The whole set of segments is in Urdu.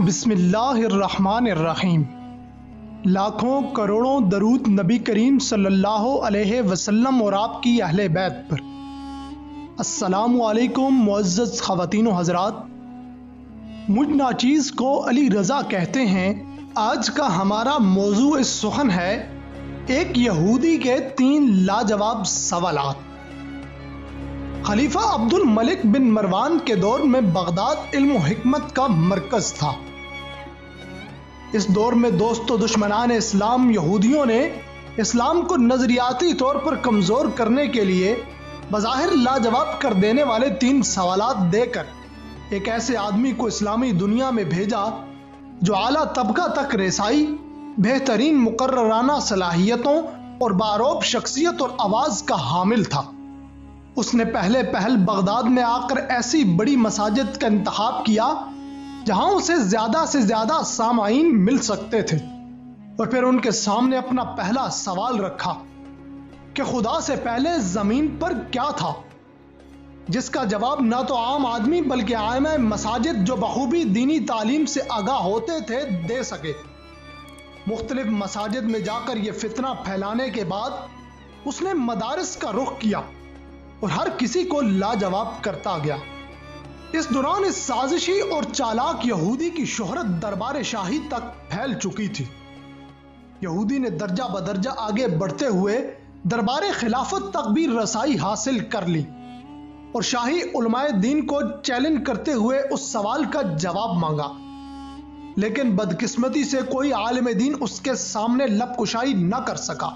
بسم اللہ الرحمن الرحیم۔ لاکھوں کروڑوں درود نبی کریم صلی اللہ علیہ وسلم اور آپ کی اہل بیت پر۔ السلام علیکم معزز خواتین و حضرات، مجھ ناچیز کو علی رضا کہتے ہیں۔ آج کا ہمارا موضوع سخن ہے ایک یہودی کے 3 لاجواب سوالات۔ خلیفہ عبد الملک بن مروان کے دور میں بغداد علم و حکمت کا مرکز تھا۔ اس دور میں دوست و دشمنان اسلام یہودیوں نے اسلام کو نظریاتی طور پر کمزور کرنے کے لیے بظاہر لاجواب کر دینے والے 3 سوالات دے کر ایک ایسے آدمی کو اسلامی دنیا میں بھیجا جو اعلیٰ طبقہ تک رسائی، بہترین مقررانہ صلاحیتوں اور باروب شخصیت اور آواز کا حامل تھا۔ اس نے پہل بغداد میں آ کر ایسی بڑی مساجد کا انتخاب کیا جہاں اسے زیادہ سے زیادہ سامعین مل سکتے تھے، اور پھر ان کے سامنے اپنا پہلا سوال رکھا کہ خدا سے پہلے زمین پر کیا تھا، جس کا جواب نہ تو عام آدمی بلکہ ائمہ مساجد جو بخوبی دینی تعلیم سے آگاہ ہوتے تھے دے سکے۔ مختلف مساجد میں جا کر یہ فتنہ پھیلانے کے بعد اس نے مدارس کا رخ کیا اور ہر کسی کو لاجواب کرتا گیا۔ اس دوران اس سازشی اور چالاک یہودی کی شہرت دربار شاہی تک پھیل چکی تھی۔ یہودی نے درجہ بدرجہ آگے بڑھتے ہوئے دربار خلافت تک بھی رسائی حاصل کر لی اور شاہی علماء دین کو چیلنج کرتے ہوئے اس سوال کا جواب مانگا، لیکن بدقسمتی سے کوئی عالم دین اس کے سامنے لب کشائی نہ کر سکا۔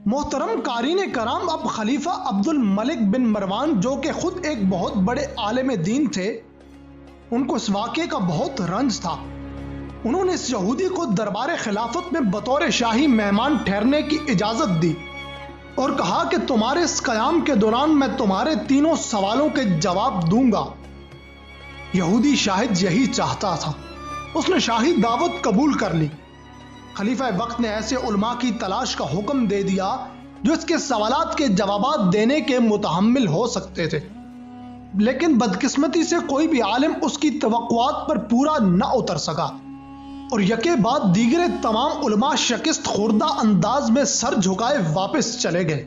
محترم قارئین کرام، اب خلیفہ عبد الملک بن مروان جو کہ خود ایک بہت بڑے عالم دین تھے، ان کو اس واقعے کا بہت رنج تھا۔ انہوں نے اس یہودی کو دربار خلافت میں بطور شاہی مہمان ٹھہرنے کی اجازت دی اور کہا کہ تمہارے اس قیام کے دوران میں تمہارے 3 سوالوں کے جواب دوں گا۔ یہودی شاہد یہی چاہتا تھا۔ اس نے شاہی دعوت قبول کر لی۔ خلیفہ وقت نے ایسے علماء کی تلاش کا حکم دے دیا جو اس کے سوالات کے جوابات دینے کے متحمل ہو سکتے تھے، لیکن بدقسمتی سے کوئی بھی عالم اس کی توقعات پر پورا نہ اتر سکا اور یکے بعد دیگر تمام علماء شکست خوردہ انداز میں سر جھکائے واپس چلے گئے۔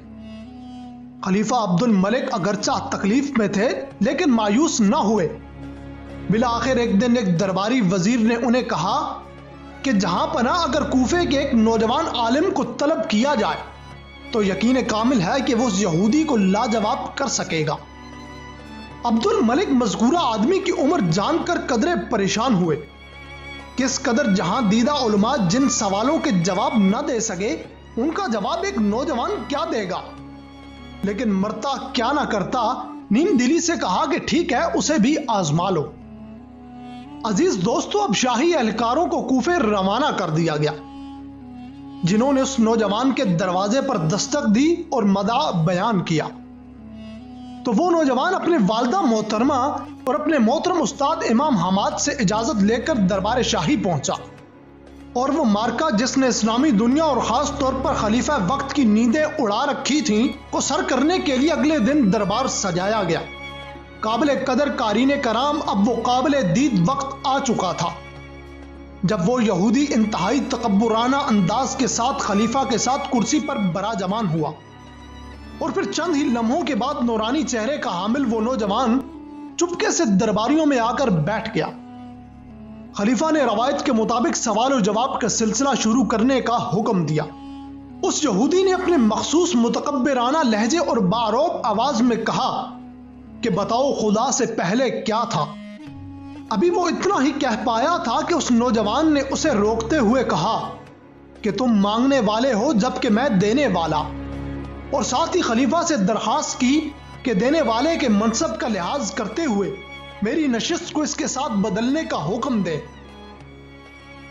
خلیفہ عبد الملک اگرچہ تکلیف میں تھے لیکن مایوس نہ ہوئے۔ بالآخر ایک دن ایک درباری وزیر نے انہیں کہا کہ جہاں پناہ اگر کوفے کے ایک نوجوان عالم کو طلب کیا جائے تو یقین کامل ہے کہ وہ اس یہودی کو لاجواب کر سکے گا۔ عبد الملک مذکورہ آدمی کی عمر جان کر قدرے پریشان ہوئے۔ کس قدر جہاں دیدہ علماء جن سوالوں کے جواب نہ دے سکے ان کا جواب ایک نوجوان کیا دے گا، لیکن مرتا کیا نہ کرتا، نیم دلی سے کہا کہ ٹھیک ہے، اسے بھی آزما لو۔ عزیز دوستو، اب شاہی اہلکاروں کو کوفے روانہ کر دیا گیا، جنہوں نے اس نوجوان کے دروازے پر دستک دی اور مدعا بیان کیا۔ تو وہ نوجوان اپنے والدہ محترمہ اور اپنے محترم استاد امام حماد سے اجازت لے کر دربار شاہی پہنچا، اور وہ مارکہ جس نے اسلامی دنیا اور خاص طور پر خلیفہ وقت کی نیندیں اڑا رکھی تھیں کو سر کرنے کے لیے اگلے دن دربار سجایا گیا۔ قابل قدر قارئین کرام، اب وہ قابل دید وقت آ چکا تھا جب وہ یہودی انتہائی تکبرانہ انداز کے ساتھ خلیفہ کے ساتھ کرسی پر براجمان ہوا، اور پھر چند ہی لمحوں کے بعد نورانی چہرے کا حامل وہ نوجوان چپکے سے درباریوں میں آ کر بیٹھ گیا۔ خلیفہ نے روایت کے مطابق سوال و جواب کا سلسلہ شروع کرنے کا حکم دیا۔ اس یہودی نے اپنے مخصوص متکبرانہ لہجے اور باروب آواز میں کہا کہ بتاؤ خدا سے پہلے کیا تھا۔ ابھی وہ اتنا ہی کہہ پایا تھا کہ اس نوجوان نے اسے روکتے ہوئے کہا کہ تم مانگنے والے ہو جبکہ میں دینے والا، اور ساتھ ہی خلیفہ سے درخواست کی کہ دینے والے کے منصب کا لحاظ کرتے ہوئے میری نشست کو اس کے ساتھ بدلنے کا حکم دے۔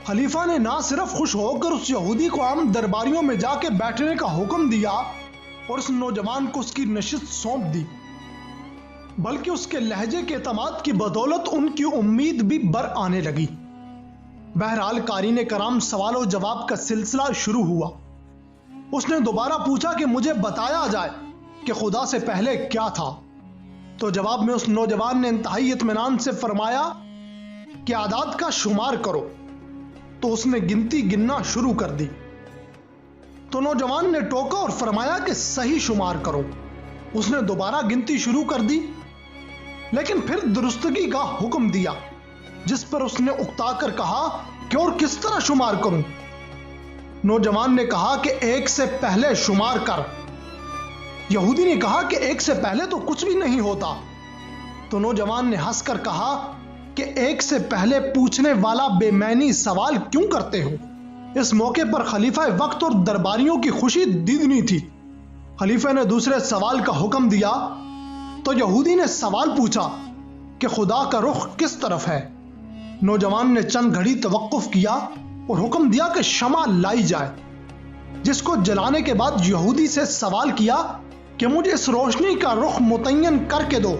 خلیفہ نے نہ صرف خوش ہو کر اس یہودی کو عام درباریوں میں جا کے بیٹھنے کا حکم دیا اور اس نوجوان کو اس کی نشست سونپ دی، بلکہ اس کے لہجے کے اعتماد کی بدولت ان کی امید بھی بر آنے لگی۔ بہرحال قارئین کرام، سوال و جواب کا سلسلہ شروع ہوا۔ اس نے دوبارہ پوچھا کہ مجھے بتایا جائے کہ خدا سے پہلے کیا تھا، تو جواب میں اس نوجوان نے انتہائی اطمینان سے فرمایا کہ اعداد کا شمار کرو، تو اس نے گنتی گننا شروع کر دی۔ تو نوجوان نے ٹوکا اور فرمایا کہ صحیح شمار کرو۔ اس نے دوبارہ گنتی شروع کر دی، لیکن پھر درستگی کا حکم دیا، جس پر اس نے اکتا کر کہا کہ اور کس طرح شمار کروں؟ نوجوان نے کہا کہ 1 سے پہلے شمار کر۔ یہودی نے کہا کہ 1 سے پہلے تو کچھ بھی نہیں ہوتا۔ تو نوجوان نے ہنس کر کہا کہ 1 سے پہلے پوچھنے والا بے معنی سوال کیوں کرتے ہو؟ اس موقع پر خلیفہ وقت اور درباریوں کی خوشی دیدنی تھی۔ خلیفہ نے دوسرے سوال کا حکم دیا تو یہودی نے سوال پوچھا کہ خدا کا رخ کس طرف ہے؟ نوجوان نے چند گھڑی توقف کیا اور حکم دیا کہ شمع لائی جائے، جس کو جلانے کے بعد یہودی سے سوال کیا کہ مجھے اس روشنی کا رخ متعین کر کے دو،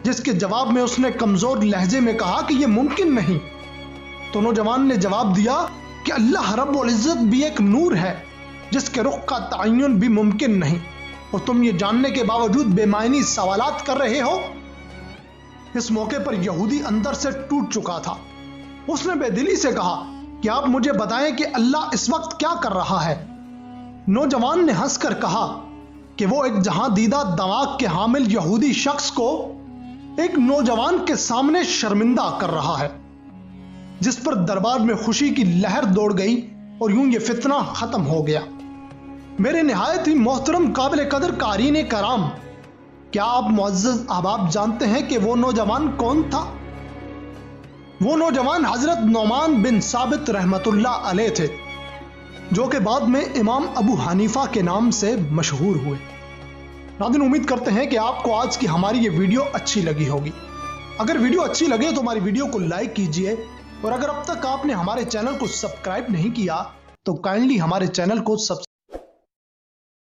جس کے جواب میں اس نے کمزور لہجے میں کہا کہ یہ ممکن نہیں۔ تو نوجوان نے جواب دیا کہ اللہ رب العزت بھی ایک نور ہے جس کے رخ کا تعین بھی ممکن نہیں، اور تم یہ جاننے کے باوجود بے معنی سوالات کر رہے ہو۔ اس موقع پر یہودی اندر سے ٹوٹ چکا تھا۔ اس نے بے دلی سے کہا کہ آپ مجھے بتائیں کہ اللہ اس وقت کیا کر رہا ہے؟ نوجوان نے ہنس کر کہا کہ وہ ایک جہاں دیدہ دماغ کے حامل یہودی شخص کو ایک نوجوان کے سامنے شرمندہ کر رہا ہے، جس پر دربار میں خوشی کی لہر دوڑ گئی اور یوں یہ فتنہ ختم ہو گیا۔ میرے نہایت ہی محترم قابل قدر قارئین کرام، کیا آپ معزز احباب جانتے ہیں کہ وہ نوجوان کون تھا؟ وہ نوجوان حضرت نعمان بن ثابت رحمت اللہ علیہ تھے، جو کہ بعد میں امام ابو حنیفہ کے نام سے مشہور ہوئے۔ ناظرین، امید کرتے ہیں کہ آپ کو آج کی ہماری یہ ویڈیو اچھی لگی ہوگی۔ اگر ویڈیو اچھی لگے تو ہماری ویڈیو کو لائک کیجئے، اور اگر اب تک آپ نے ہمارے چینل کو سبسکرائب نہیں کیا تو کائنڈلی ہمارے چینل کو سبسکرائب